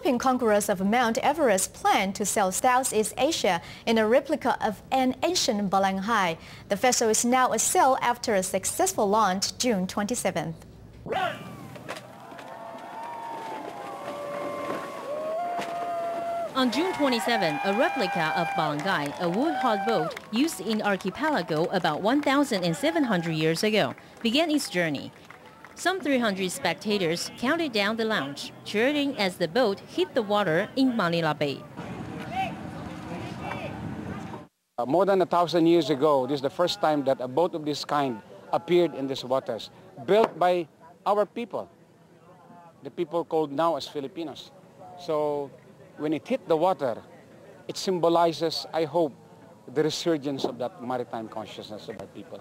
Philippine Conquerors of Mount Everest plan to sail Southeast Asia in a replica of an ancient balanghai. The vessel is now a sail after a successful launch June 27th. On June 27, a replica of balanghai, a wood-hauled boat used in archipelago about 1,700 years ago, began its journey. Some 300 spectators counted down the launch, cheering as the boat hit the water in Manila Bay. More than 1,000 years ago, this is the first time that a boat of this kind appeared in these waters, built by our people, the people called now as Filipinos. So when it hit the water, it symbolizes, I hope, the resurgence of that maritime consciousness of our people.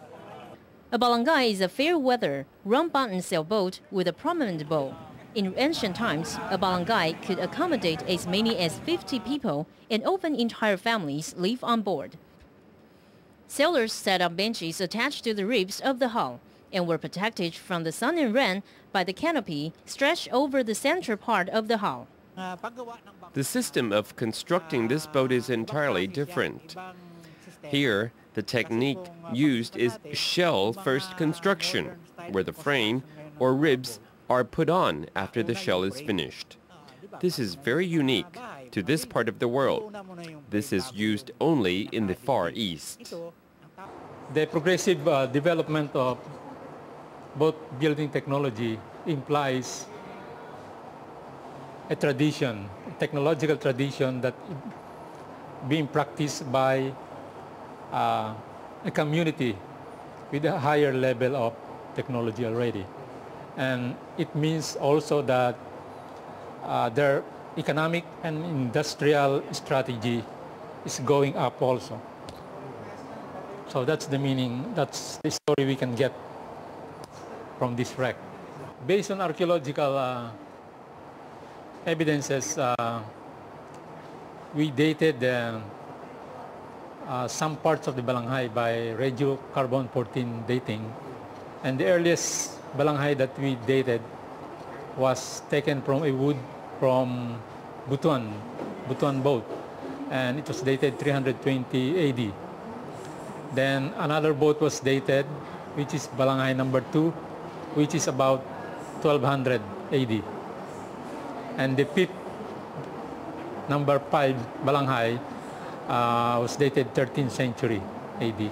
A balanghai is a fair-weather, round-bottom sailboat with a prominent bow. In ancient times, a balanghai could accommodate as many as 50 people, and often entire families live on board. Sailors set up benches attached to the ribs of the hull and were protected from the sun and rain by the canopy stretched over the central part of the hull. The system of constructing this boat is entirely different. Here, the technique used is shell-first construction, where the frame or ribs are put on after the shell is finished. This is very unique to this part of the world. This is used only in the Far East. The progressive development of boat building technology implies a tradition, a technological tradition that being practiced by a community with a higher level of technology already. And it means also that their economic and industrial strategy is going up also. So that's the meaning, that's the story we can get from this wreck. Based on archaeological evidences, we dated some parts of the balanghai by radiocarbon-14 dating, and the earliest balanghai that we dated was taken from a wood from Butuan boat, and it was dated 320 AD. Then another boat was dated, which is balanghai number 2, which is about 1200 AD. And the fifth, number 5 balanghai, was dated 13th century AD.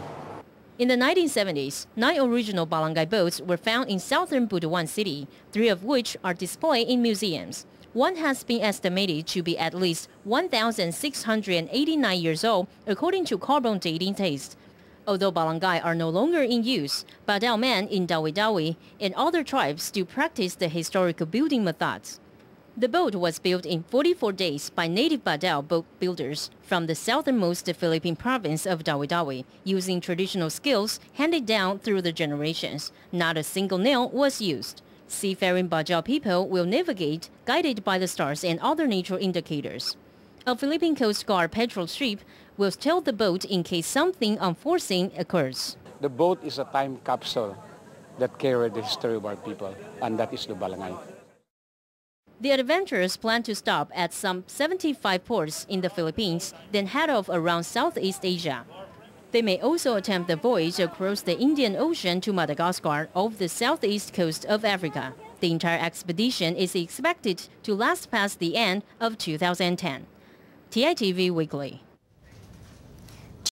In the 1970s, 9 original balanghai boats were found in southern Butuan City, 3 of which are displayed in museums. One has been estimated to be at least 1,689 years old, according to carbon dating tests. Although balanghai are no longer in use, Badao men in Dawi-Dawi and other tribes still practice the historical building methods. The boat was built in 44 days by native Badao boat builders from the southernmost Philippine province of Dawi-Dawi, using traditional skills handed down through the generations. Not a single nail was used. Seafaring Badao people will navigate guided by the stars and other nature indicators. A Philippine Coast Guard patrol ship will tail the boat in case something unforeseen occurs. The boat is a time capsule that carried the history of our people, and that is the balanghai. The adventurers plan to stop at some 75 ports in the Philippines, then head off around Southeast Asia. They may also attempt the voyage across the Indian Ocean to Madagascar off the southeast coast of Africa. The entire expedition is expected to last past the end of 2010. TITV Weekly.